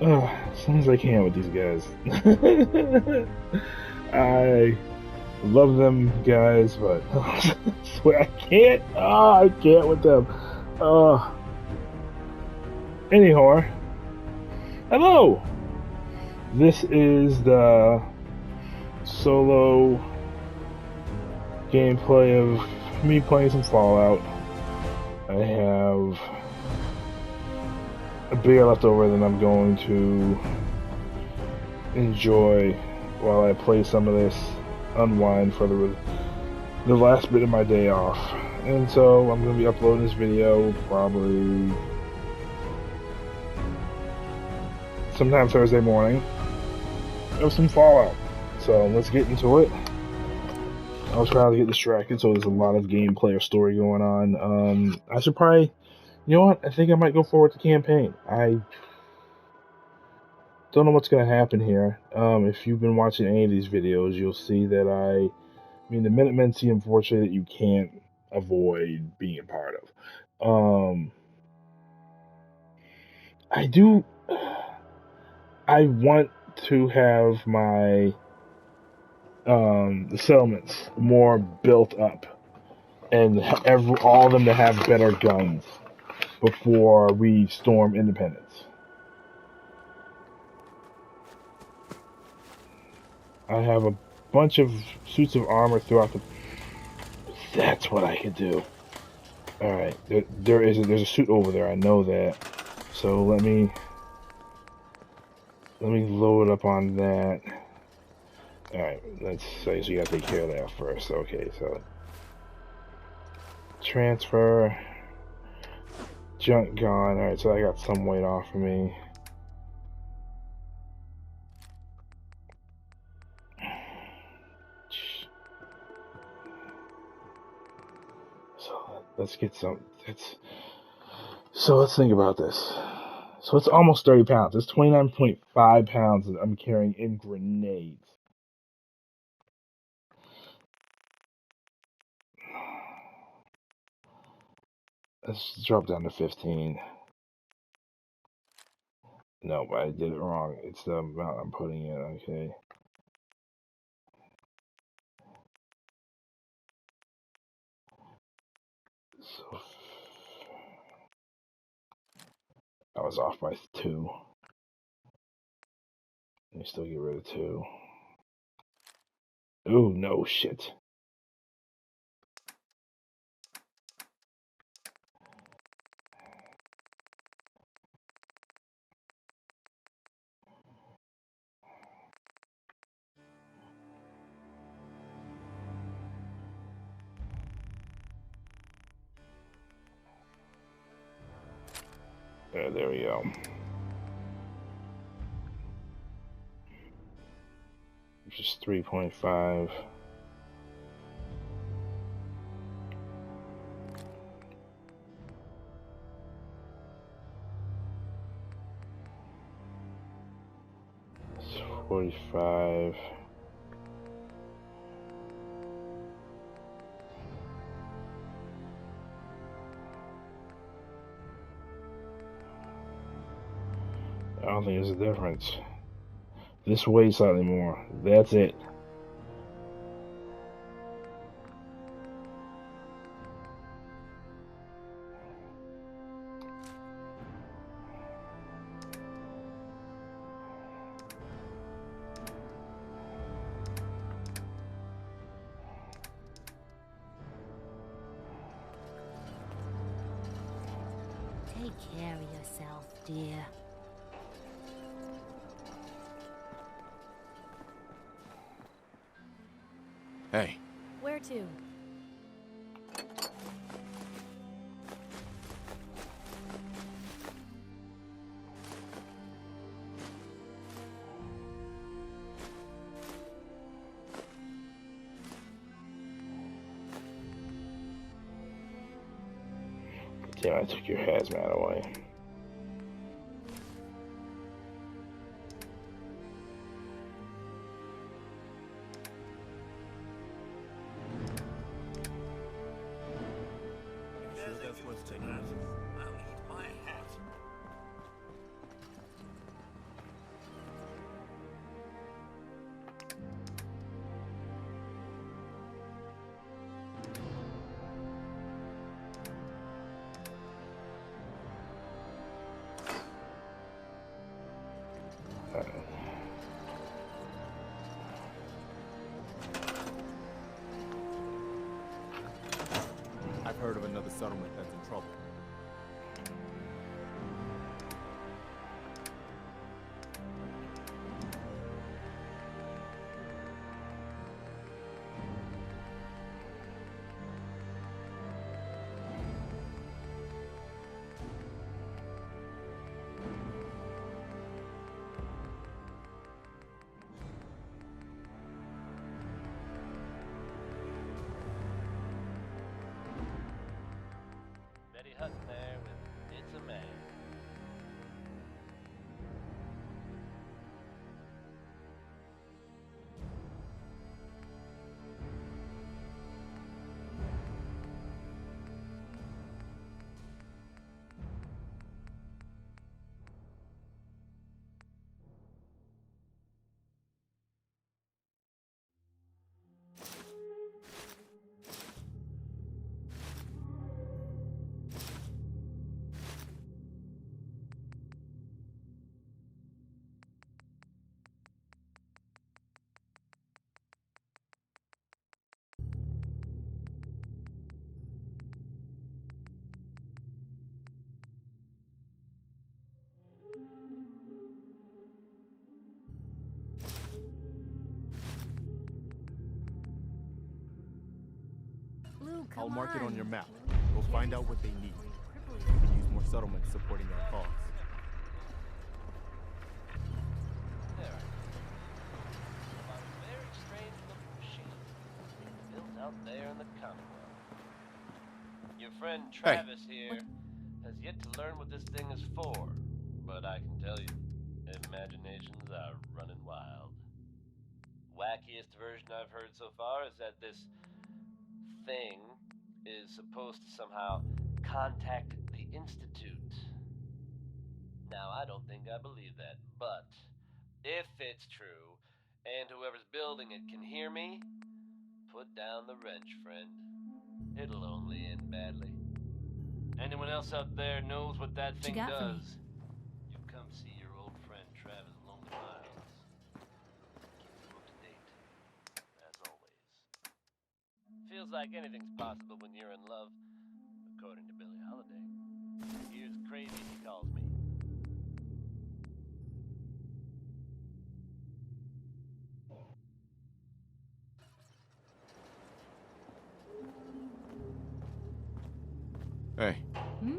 As long as I can with these guys. I love them guys, but swear I can't. I can't with them. Uh, anyhow, hello. This is the solo gameplay of me playing some Fallout. I have a beer left over that I'm going to enjoy while I play some of this, unwind for the last bit of my day off. And so I'm going to be uploading this video probably sometime Thursday morning of some Fallout. So let's get into it. I was trying to get distracted, so there's a lot of gameplay or story going on. I should probably, you know what? I think I might go forward to campaign. I don't know what's going to happen here. If you've been watching any of these videos, you'll see that I mean, the Minutemen seem unfortunately that you can't avoid being a part of. I want to have my the settlements more built up, and all of them to have better guns before we storm Independence. I have a bunch of suits of armor throughout the. That's what I could do. All right, there's a suit over there. I know that. So let me load up on that. All right, let's say so you gotta take care of that first. Okay, so transfer, junk gone. All right, so I got some weight off of me. So let's get some. So let's think about this. So it's almost 30 pounds. It's 29.5 pounds that I'm carrying in grenades. Let's drop down to 15. No, I did it wrong. It's the amount I'm putting in, okay. So I was off by 2. Let me still get rid of 2. Ooh, no shit. There we go. Just 3.5. It's 45. I don't think there's a difference. This weighs slightly more. That's it. Take care of yourself, dear. Hey. Where to? Damn, I took your hazmat away. I've heard of another settlement that's in trouble. Hutton there with It's a Man. Blue, I'll come mark it on your map. We'll Get find out what they yourself need. before We you cripple can use more settlements supporting their cause. There I go. A very strange looking machine. Built out there in the Commonwealth. Your friend Travis here has yet to learn what this thing is for, but I can tell you, imaginations are running wild. Wackiest version I've heard so far is that this thing is supposed to somehow contact the Institute. Now, I don't think I believe that, but if it's true, and whoever's building it can hear me, put down the wrench, friend. It'll only end badly. Anyone else out there knows what that What thing you got for me? does? You come see your old friend Travis Lonely Miles. Keep you up to date, as always. Feels like anything's possible when you're in love, according to Billie Holiday. Here's crazy, he calls me. Hey. Hmm?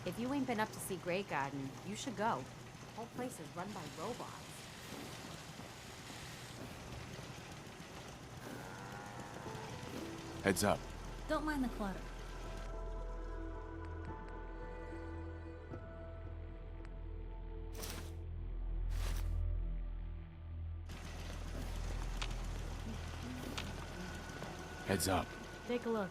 If you ain't been up to see Great Garden, you should go. The whole place is run by robots. Heads up. Don't mind the clutter. Heads up. Take a look.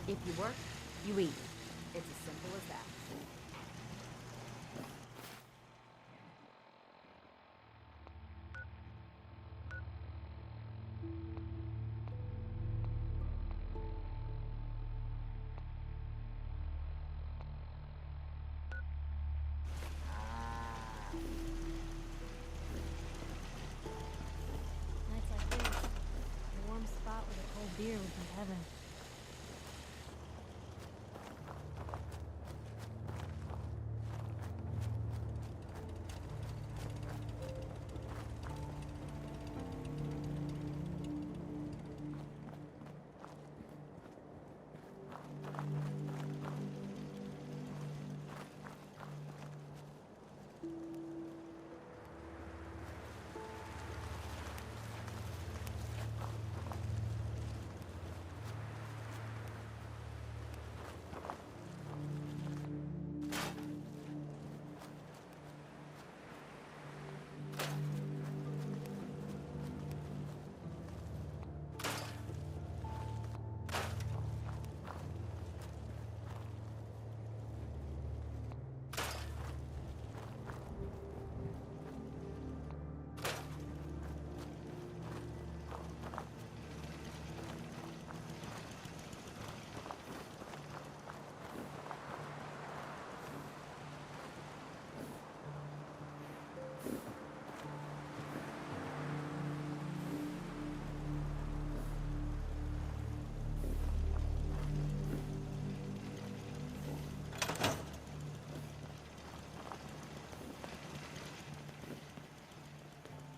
If you work, you eat. It's as simple as that. Nights like this, a warm spot with a cold beer would be heaven.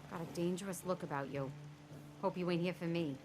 Got a dangerous look about you. Hope you ain't here for me.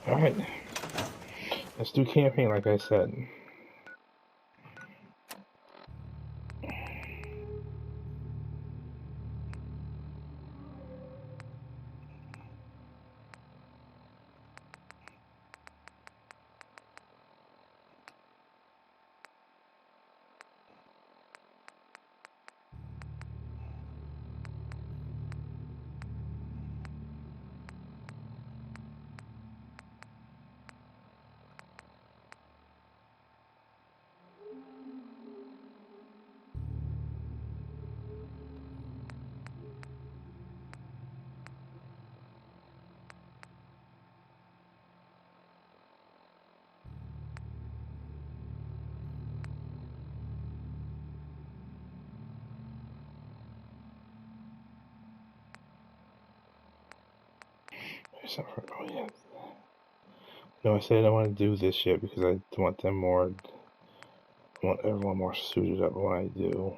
Alright. Let's do camping like I said. Oh, yeah. No, I said I don't want to do this yet because I want them more. I want everyone more suited up when I do.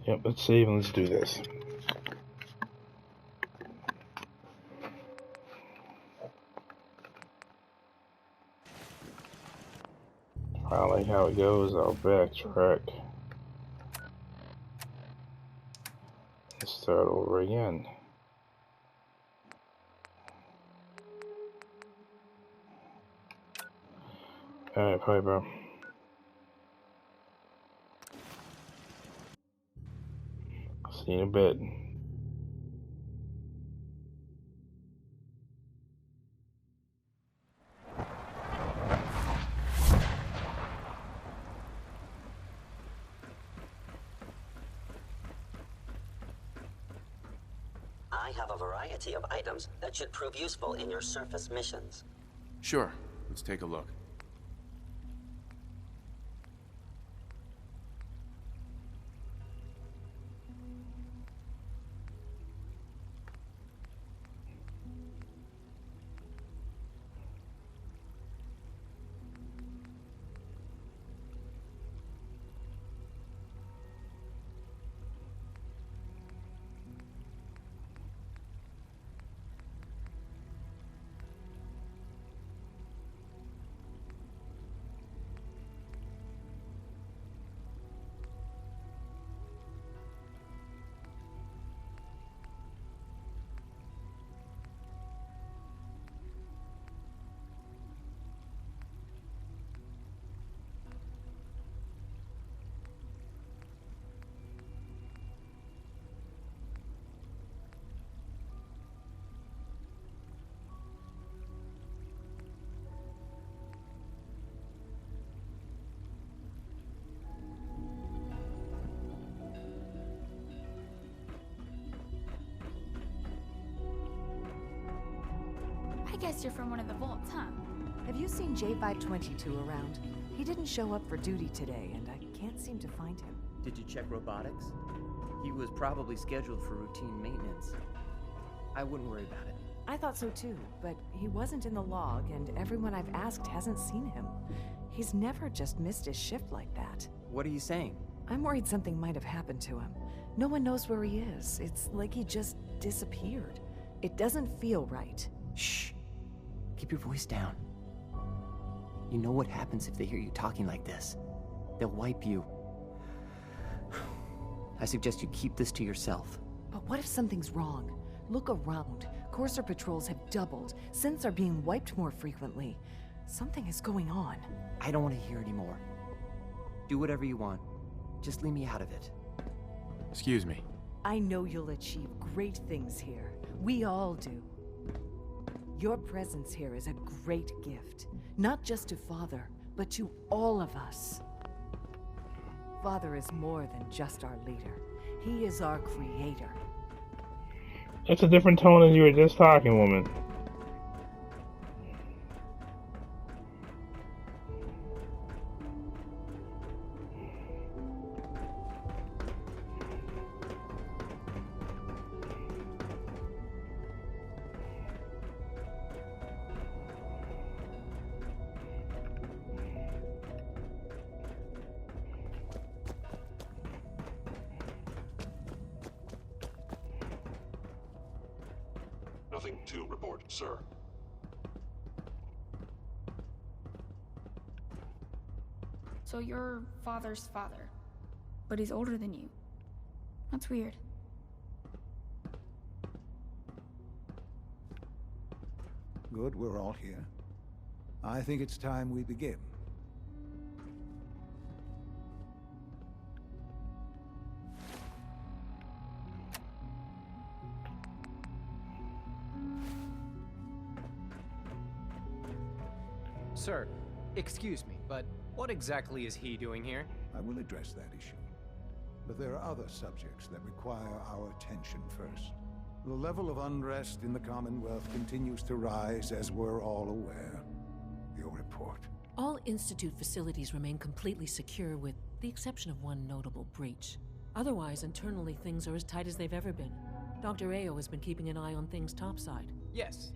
Yep, let's save and let's do this. If I like how it goes, I'll backtrack and start over again. Alright, Piper. See you in a bit. I have a variety of items that should prove useful in your surface missions. Sure. Let's take a look. I guess you're from one of the vaults, huh? Have you seen J522 around? He didn't show up for duty today, and I can't seem to find him. Did you check robotics? He was probably scheduled for routine maintenance. I wouldn't worry about it. I thought so too, but he wasn't in the log, and everyone I've asked hasn't seen him. He's never just missed his shift like that. What are you saying? I'm worried something might have happened to him. No one knows where he is. It's like he just disappeared. It doesn't feel right. Shh. Keep your voice down. You know what happens if they hear you talking like this. They'll wipe you. I suggest you keep this to yourself. But what if something's wrong? Look around. Courser patrols have doubled. Synths are being wiped more frequently. Something is going on. I don't want to hear anymore. Do whatever you want. Just leave me out of it. Excuse me. I know you'll achieve great things here. We all do. Your presence here is a great gift. Not just to Father, but to all of us. Father is more than just our leader. He is our creator. It's a different tone than you were just talking, woman. Nothing to report, sir. So you're father's father, but he's older than you. That's weird. Good, we're all here. I think it's time we begin. Sir, excuse me, but what exactly is he doing here? I will address that issue. But there are other subjects that require our attention first. The level of unrest in the Commonwealth continues to rise, as we're all aware. Your report. All Institute facilities remain completely secure with the exception of one notable breach. Otherwise, internally, things are as tight as they've ever been. Dr. Ayo has been keeping an eye on things topside. Yes,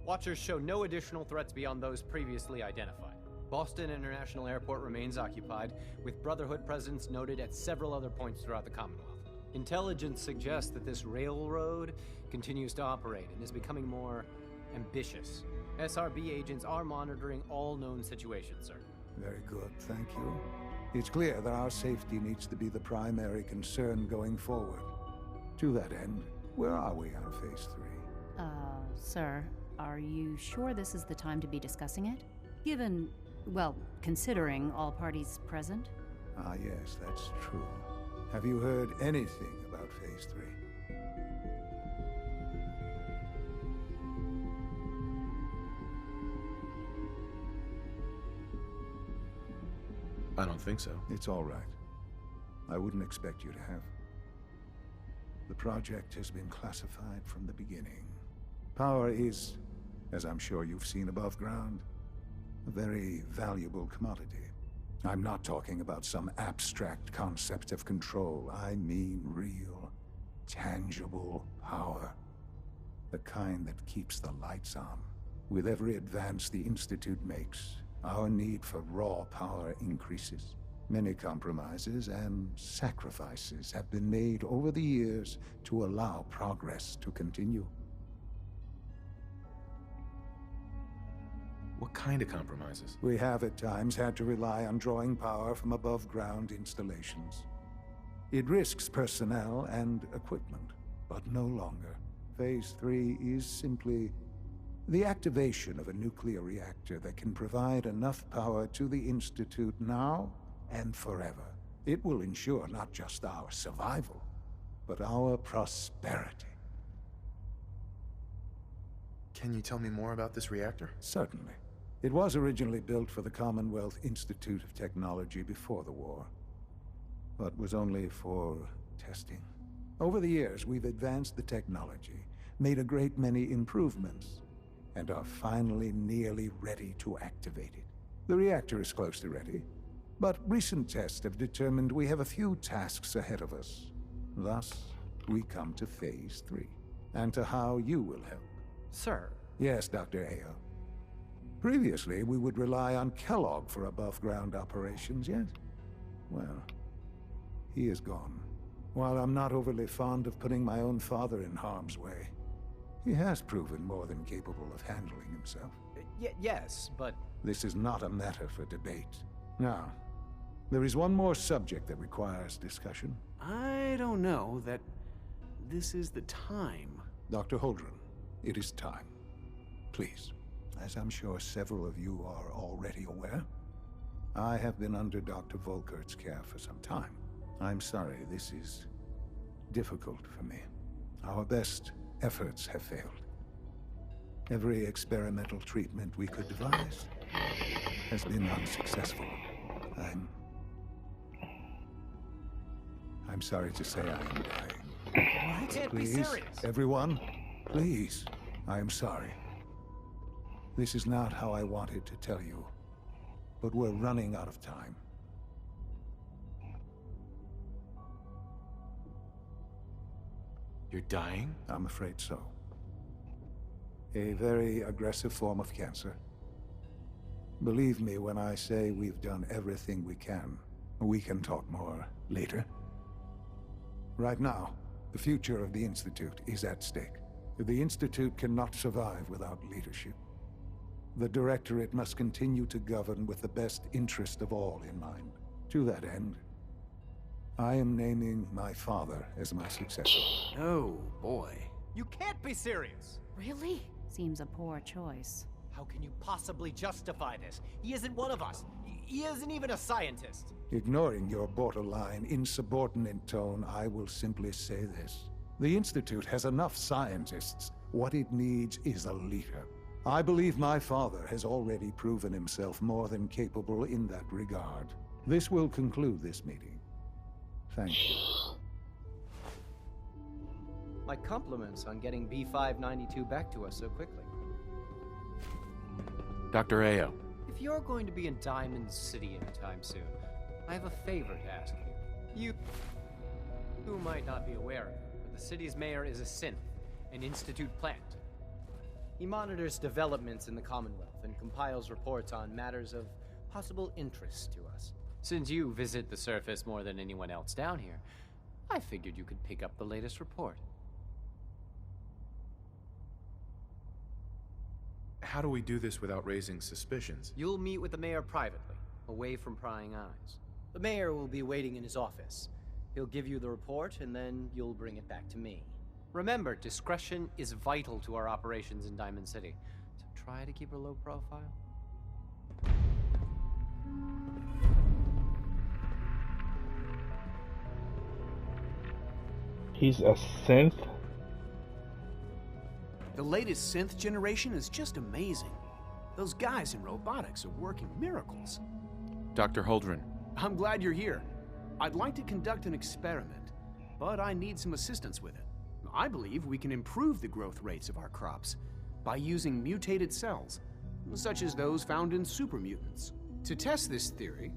Watchers show no additional threats beyond those previously identified. Boston International Airport remains occupied, with Brotherhood presence noted at several other points throughout the Commonwealth. Intelligence suggests that this railroad continues to operate and is becoming more ambitious. SRB agents are monitoring all known situations, sir. Very good, thank you. It's clear that our safety needs to be the primary concern going forward. To that end, where are we on Phase 3? Sir, are you sure this is the time to be discussing it? Given, well, considering all parties present? Ah, yes, that's true. Have you heard anything about Phase 3? I don't think so. It's all right. I wouldn't expect you to have. The project has been classified from the beginning. Power is, as I'm sure you've seen above ground, a very valuable commodity. I'm not talking about some abstract concept of control. I mean real, tangible power. The kind that keeps the lights on. With every advance the Institute makes, our need for raw power increases. Many compromises and sacrifices have been made over the years to allow progress to continue. What kind of compromises? We have at times had to rely on drawing power from above-ground installations. It risks personnel and equipment, but no longer. Phase 3 is simply the activation of a nuclear reactor that can provide enough power to the Institute now and forever. It will ensure not just our survival, but our prosperity. Can you tell me more about this reactor? Certainly. It was originally built for the Commonwealth Institute of Technology before the war, but was only for testing. Over the years, we've advanced the technology, made a great many improvements, and are finally nearly ready to activate it. The reactor is close to ready, but recent tests have determined we have a few tasks ahead of us. Thus, we come to Phase 3, and to how you will help. Sir? Yes, Dr. Ayo. Previously, we would rely on Kellogg for above-ground operations, yes? Well, he is gone. While I'm not overly fond of putting my own father in harm's way, he has proven more than capable of handling himself. Yes, but... This is not a matter for debate. Now, there is one more subject that requires discussion. I don't know that this is the time. Dr. Holdren, it is time. Please. As I'm sure several of you are already aware, I have been under Dr. Volkert's care for some time. I'm sorry, this is difficult for me. Our best efforts have failed. Every experimental treatment we could devise has been unsuccessful. I'm sorry to say I am dying. You can't Please, be serious. everyone, please, I am sorry. This is not how I wanted to tell you, but we're running out of time. You're dying? I'm afraid so. A very aggressive form of cancer. Believe me when I say we've done everything we can. We can talk more later. Right now, the future of the Institute is at stake. The Institute cannot survive without leadership. The Directorate must continue to govern with the best interest of all in mind. To that end, I am naming my father as my successor. Oh, boy. You can't be serious! Really? Seems a poor choice. How can you possibly justify this? He isn't one of us. He isn't even a scientist. Ignoring your borderline, insubordinate tone, I will simply say this. The Institute has enough scientists. What it needs is a leader. I believe my father has already proven himself more than capable in that regard. This will conclude this meeting. Thank you. My compliments on getting B592 back to us so quickly. Dr. Ayo. If you're going to be in Diamond City anytime soon, I have a favor to ask you. You might not be aware of it, but the city's mayor is a synth, an Institute plant. He monitors developments in the Commonwealth and compiles reports on matters of possible interest to us. Since you visit the surface more than anyone else down here, I figured you could pick up the latest report. How do we do this without raising suspicions? You'll meet with the mayor privately, away from prying eyes. The mayor will be waiting in his office. He'll give you the report, and then you'll bring it back to me. Remember, discretion is vital to our operations in Diamond City, so try to keep a low profile. He's a synth? The latest synth generation is just amazing. Those guys in robotics are working miracles. Dr. Holdren. I'm glad you're here. I'd like to conduct an experiment, but I need some assistance with it. I believe we can improve the growth rates of our crops by using mutated cells, such as those found in supermutants. To test this theory,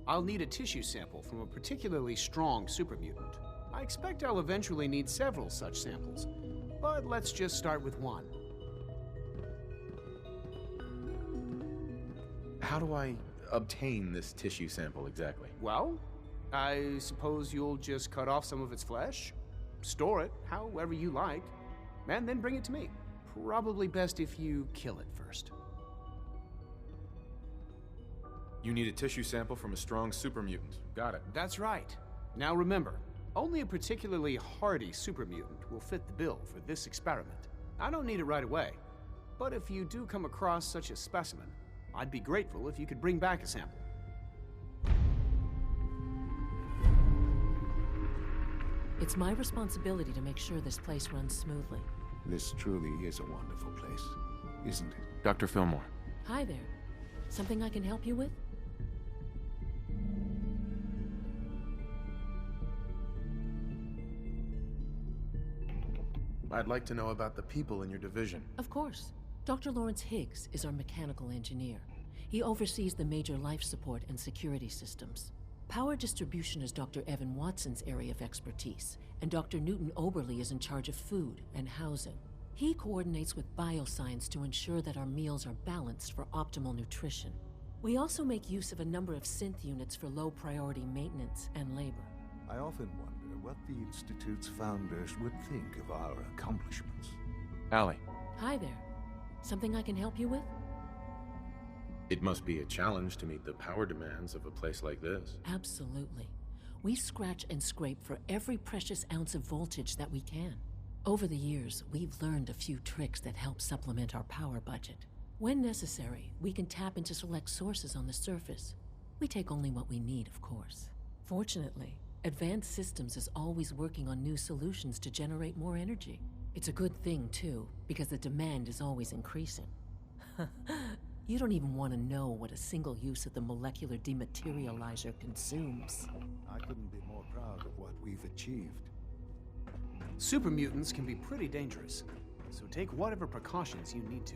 I'll need a tissue sample from a particularly strong supermutant. I expect I'll eventually need several such samples, but let's just start with one. How do I obtain this tissue sample exactly? Well, I suppose you'll just cut off some of its flesh, store it however you like, and then bring it to me. Probably best if you kill it first. You need a tissue sample from a strong supermutant. Got it. That's right. Now remember, only a particularly hardy supermutant will fit the bill for this experiment. I don't need it right away, but if you do come across such a specimen, I'd be grateful if you could bring back a sample. It's my responsibility to make sure this place runs smoothly. This truly is a wonderful place, isn't it? Dr. Fillmore. Hi there. Something I can help you with? I'd like to know about the people in your division. Of course. Dr. Lawrence Higgs is our mechanical engineer. He oversees the major life support and security systems. Power distribution is Dr. Evan Watson's area of expertise, and Dr. Newton Oberly is in charge of food and housing. He coordinates with bioscience to ensure that our meals are balanced for optimal nutrition. We also make use of a number of synth units for low-priority maintenance and labor. I often wonder what the Institute's founders would think of our accomplishments. Allie. Hi there. Something I can help you with? It must be a challenge to meet the power demands of a place like this. Absolutely. We scratch and scrape for every precious ounce of voltage that we can. Over the years, we've learned a few tricks that help supplement our power budget. When necessary, we can tap into select sources on the surface. We take only what we need, of course. Fortunately, Advanced Systems is always working on new solutions to generate more energy. It's a good thing, too, because the demand is always increasing. You don't even want to know what a single use of the molecular dematerializer consumes. I couldn't be more proud of what we've achieved. Supermutants can be pretty dangerous, so take whatever precautions you need to.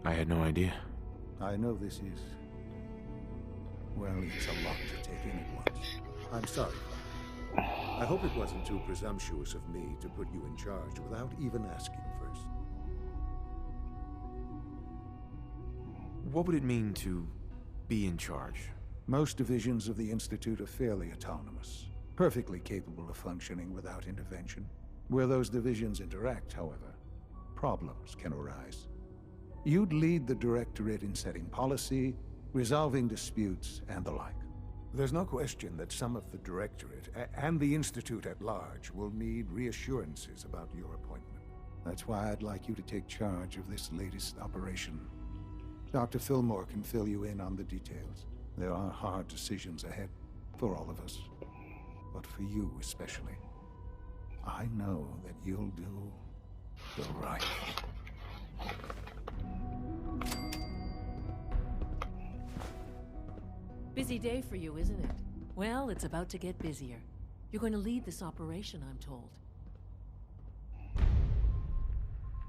I had no idea. I know this is... well, it's a lot to take in at once. I'm sorry. I hope it wasn't too presumptuous of me to put you in charge without even asking first. What would it mean to be in charge? Most divisions of the Institute are fairly autonomous, perfectly capable of functioning without intervention. Where those divisions interact, however, problems can arise. You'd lead the Directorate in setting policy, resolving disputes, and the like. There's no question that some of the Directorate and the Institute at large will need reassurances about your appointment. That's why I'd like you to take charge of this latest operation. Dr. Fillmore can fill you in on the details. There are hard decisions ahead for all of us, but for you especially. I know that you'll do the right thing. Busy day for you, isn't it? Well, it's about to get busier. You're going to lead this operation, I'm told.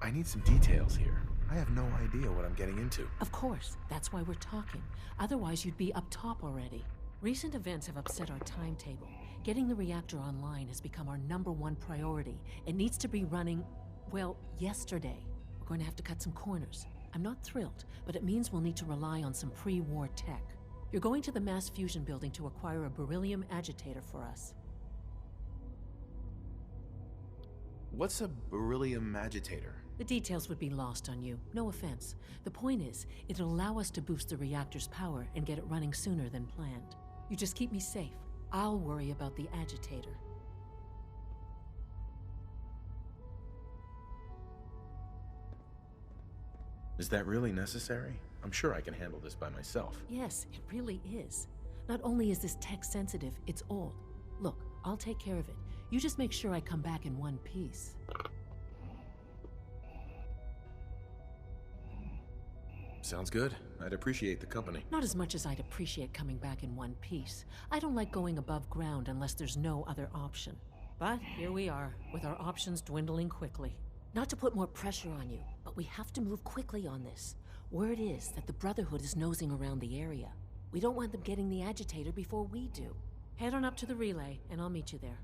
I need some details here. I have no idea what I'm getting into. Of course, that's why we're talking. Otherwise, you'd be up top already. Recent events have upset our timetable. Getting the reactor online has become our #1 priority. It needs to be running, well, yesterday. We're going to have to cut some corners. I'm not thrilled, but it means we'll need to rely on some pre-war tech. You're going to the mass fusion building to acquire a beryllium agitator for us. What's a beryllium agitator? The details would be lost on you. No offense. The point is, it'll allow us to boost the reactor's power and get it running sooner than planned. You just keep me safe. I'll worry about the agitator. Is that really necessary? I'm sure I can handle this by myself. Yes, it really is. Not only is this tech sensitive, it's old. Look, I'll take care of it. You just make sure I come back in one piece. Sounds good. I'd appreciate the company. Not as much as I'd appreciate coming back in one piece. I don't like going above ground unless there's no other option. But here we are, with our options dwindling quickly. Not to put more pressure on you, but we have to move quickly on this. Word is that the Brotherhood is nosing around the area. We don't want them getting the agitator before we do. Head on up to the relay, and I'll meet you there.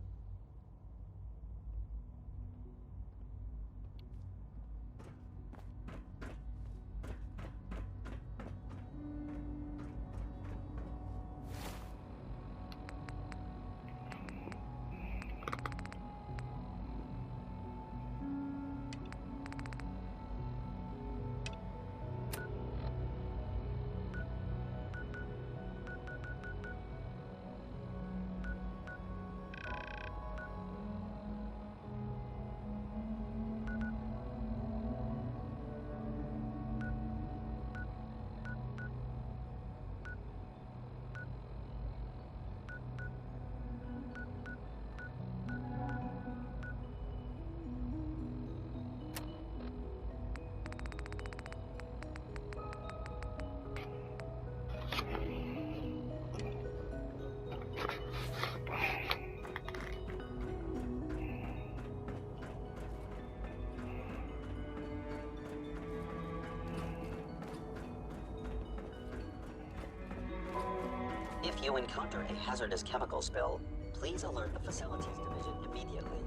If you encounter a hazardous chemical spill, please alert the Facilities Division immediately.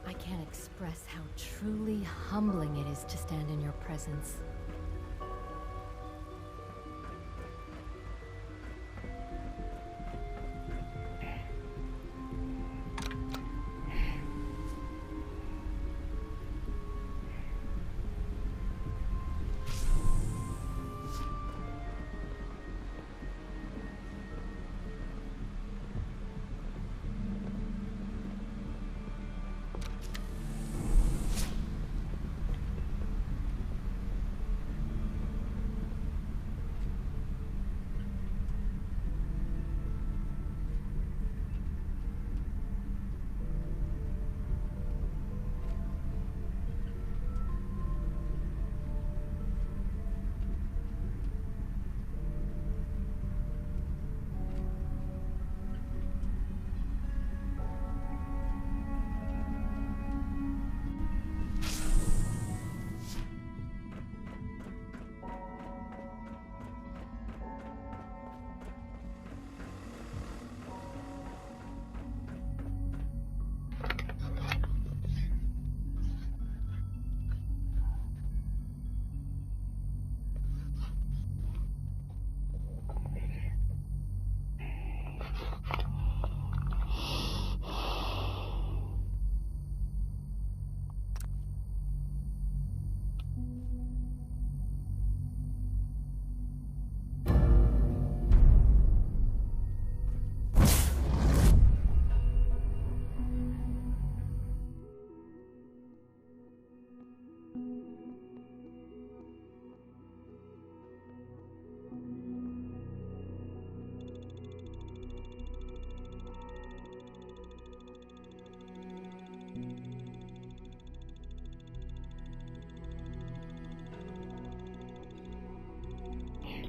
I can't express how truly humbling it is to stand in your presence.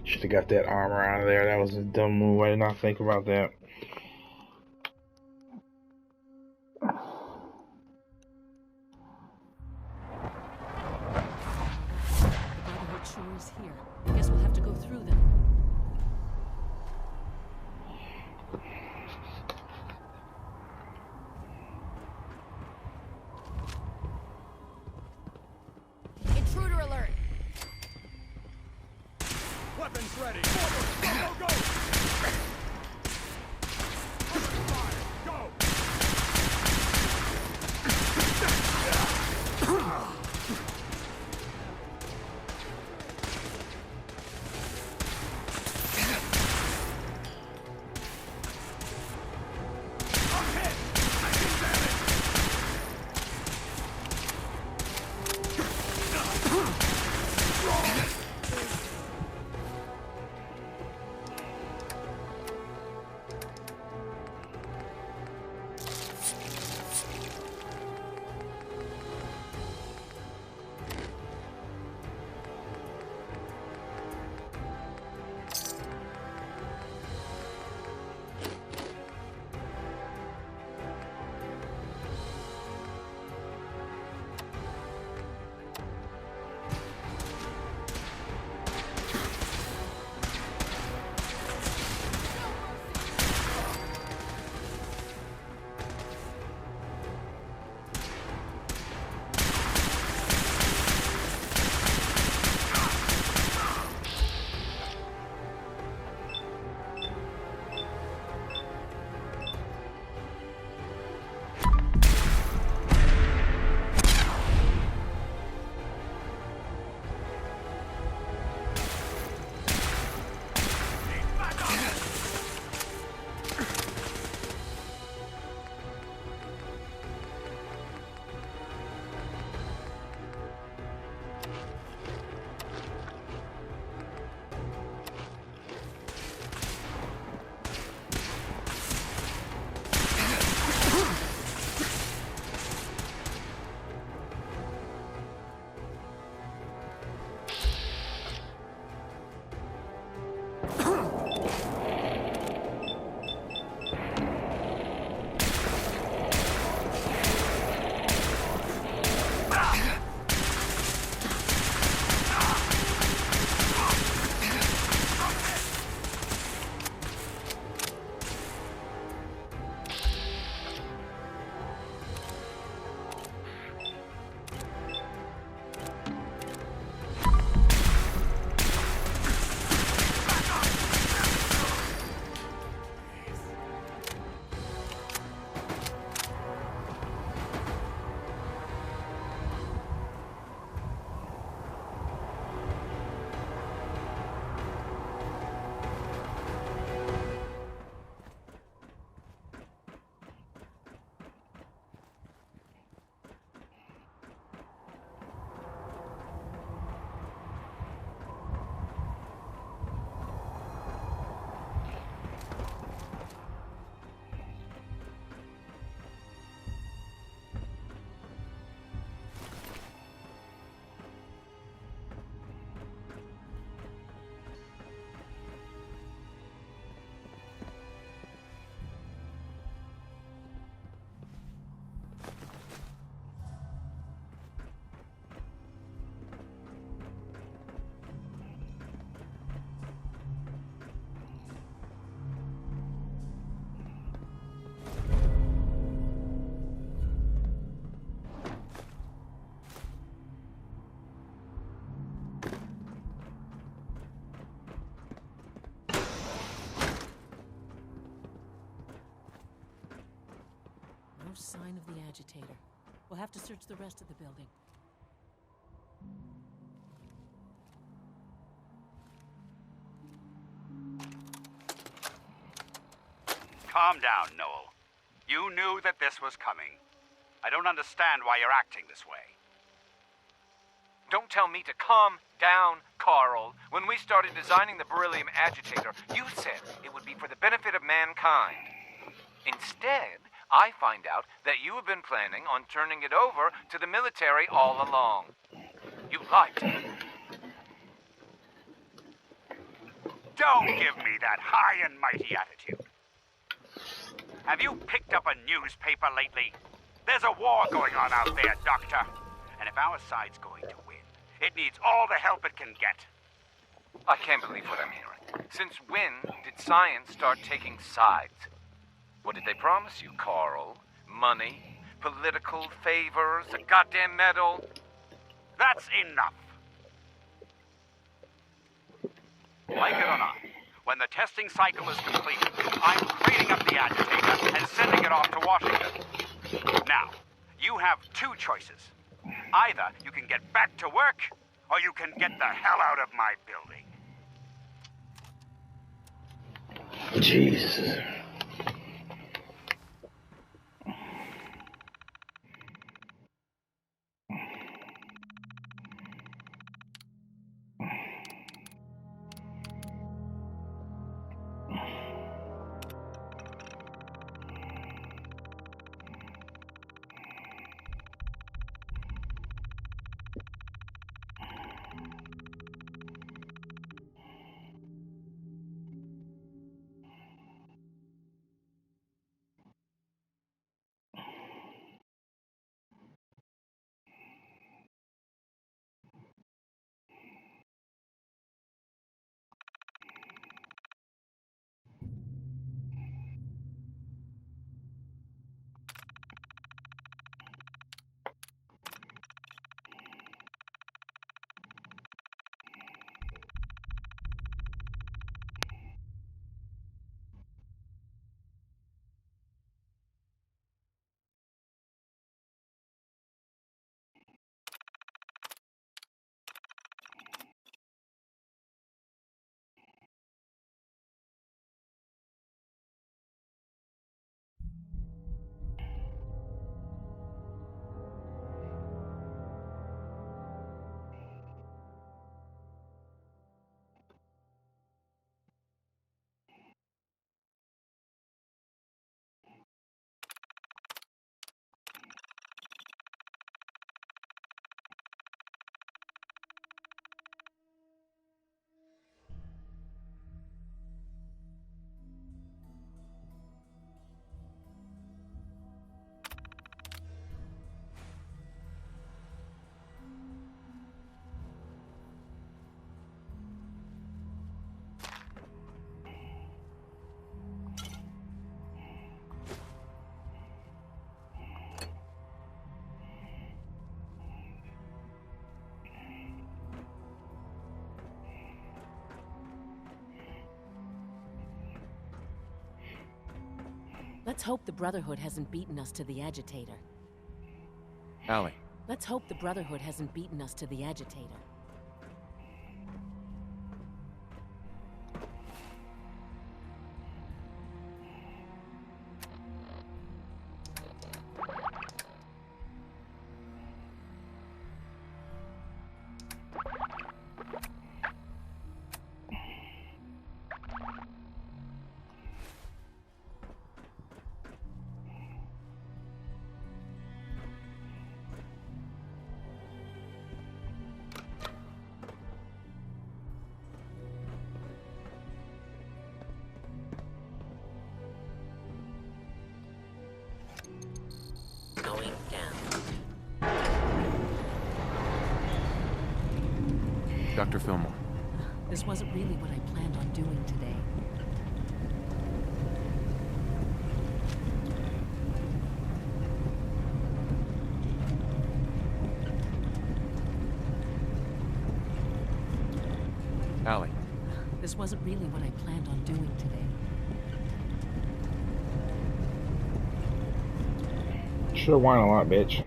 Should have got that armor out of there. That was a dumb move. I did not think about that. The Brotherhood sure is here. Guess we'll have to go through them. Intruder alert! Weapons ready! Forward! Go, go! Open fire! Go! Sign of the agitator. We'll have to search the rest of the building. Calm down, Noel. You knew that this was coming. I don't understand why you're acting this way. Don't tell me to calm down, Carl. When we started designing the beryllium agitator, you said it would be for the benefit of mankind. Instead, I find out that you have been planning on turning it over to the military all along. You lied to me. Don't give me that high and mighty attitude. Have you picked up a newspaper lately? There's a war going on out there, Doctor. And if our side's going to win, it needs all the help it can get. I can't believe what I'm hearing. Since when did science start taking sides? What did they promise you, Carl? Money? Political favors? A goddamn medal? That's enough. Like it or not, when the testing cycle is completed, I'm cleaning up the agitator and sending it off to Washington. Now, you have two choices. Either you can get back to work, or you can get the hell out of my building. Jesus. Let's hope the Brotherhood hasn't beaten us to the agitator. Allie. Let's hope the Brotherhood hasn't beaten us to the agitator. Going down. Dr. Fillmore. This wasn't really what I planned on doing today. Allie. This wasn't really what I planned on doing today. Sure whine a lot, bitch.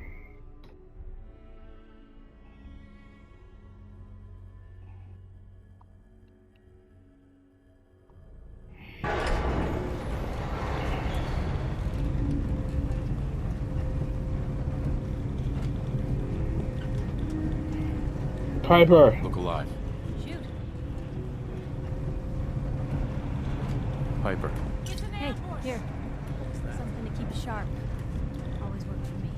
Piper. Look alive. Shoot. Piper. Hey, here. Something to keep you sharp. Always worked for me.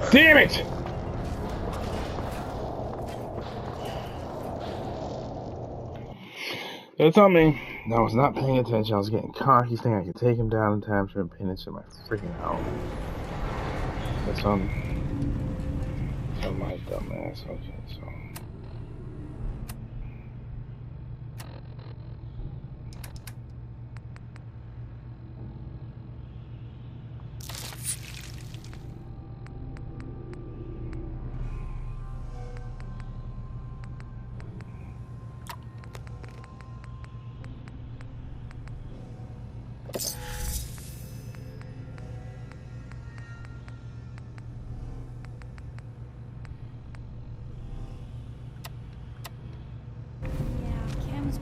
Damn it! That's on me. I was not paying attention. I was getting cocky, thinking I could take him down in time to pay attention to my freaking health. That's on my dumb ass. Okay, so.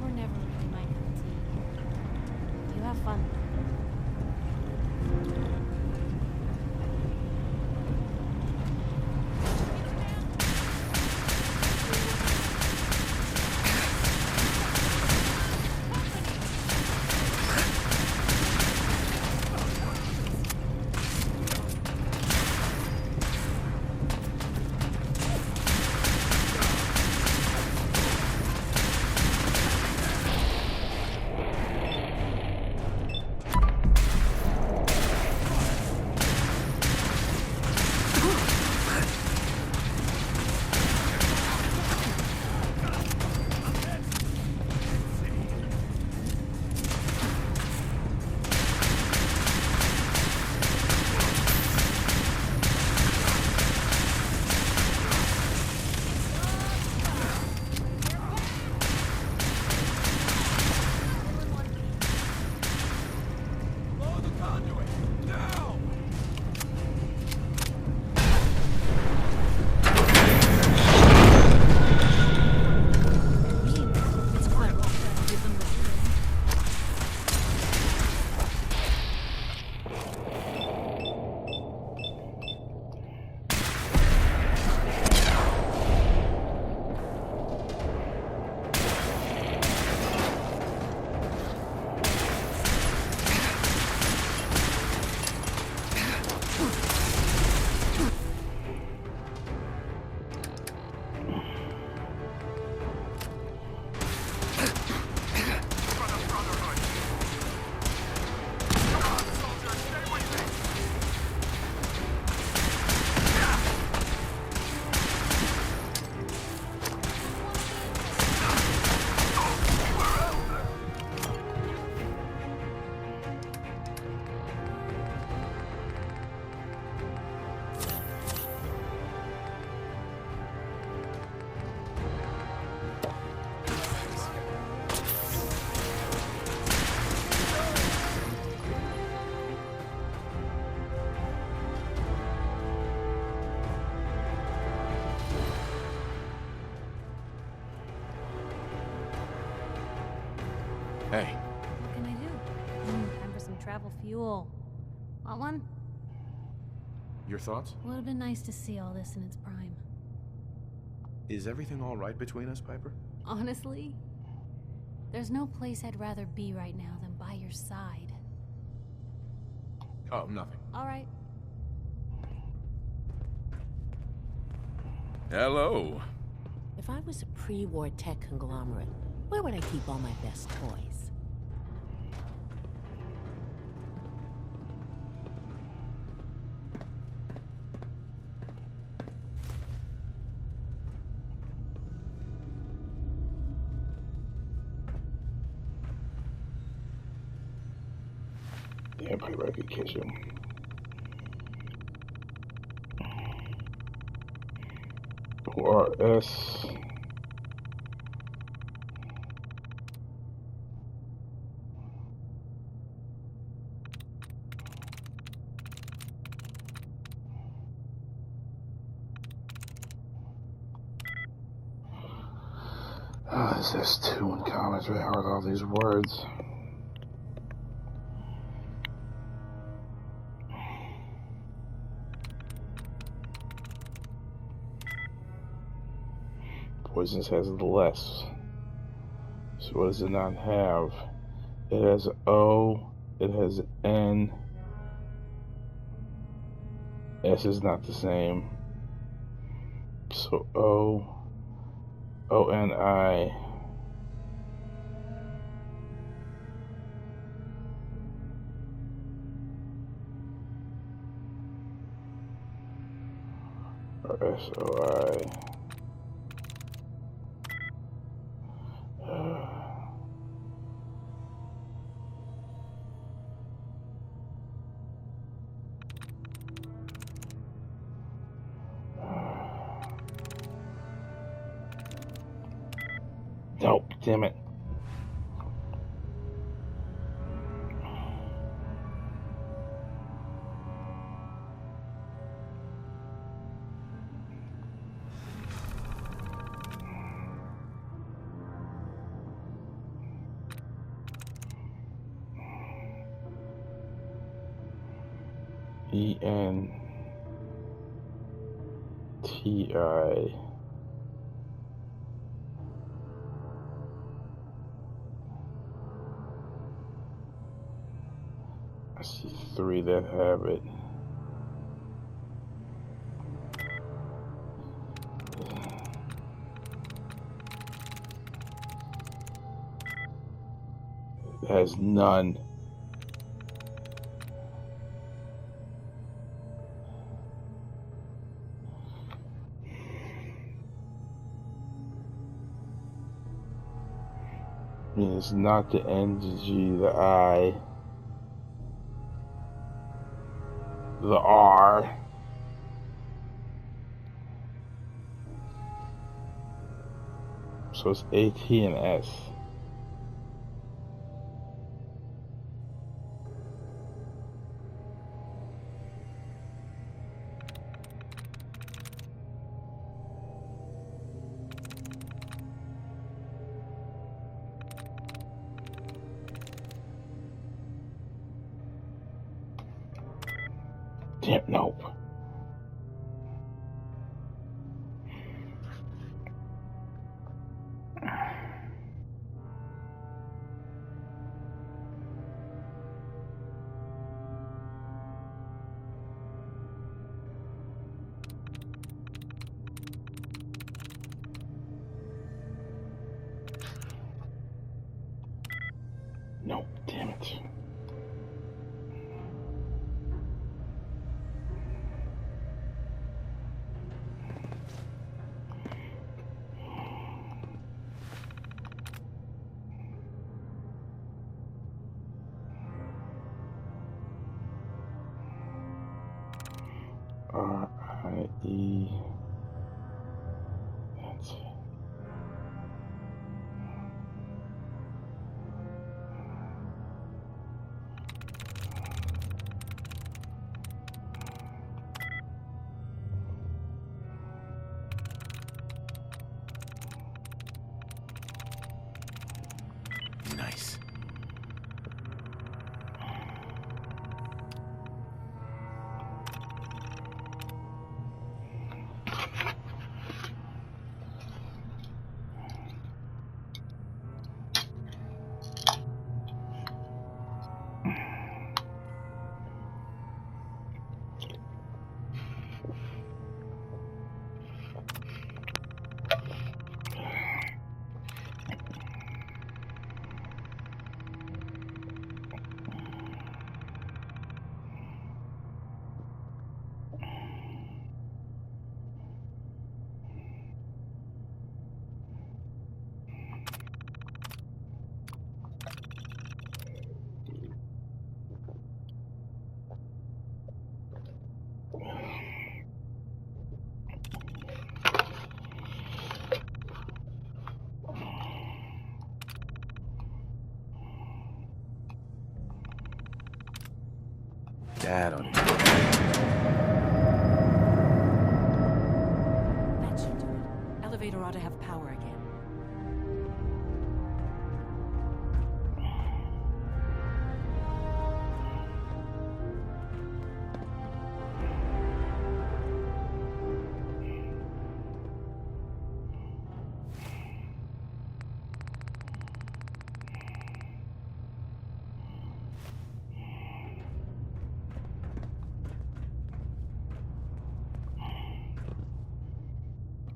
Were never really my cup of tea. You have fun. Hey. What can I do? Time for some travel fuel. Want one? Your thoughts? Would have been nice to see all this in its prime. Is everything all right between us, Piper? Honestly, there's no place I'd rather be right now than by your side. Oh, nothing. All right. Hello. If I was a pre-war tech conglomerate, where would I keep all my best toys? Yeah, pretty record kitchen. ORS. This is two in common. It's really hard with all these words. Poisonous has less. So what does it not have? It has O, it has N. S is not the same. So O-N-I. Or S-O-I. Nope, damn it. E-N-T-I. I see 3 that have it. It has none. I mean, it's not the N, the G, the I, the R. So it's A, T, and S. Damn, nope. Nope, damn it. R-I-E. That's it. Nice. That ought to That should do it. Elevator ought to have power again.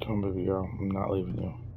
Come, baby girl. I'm not leaving you.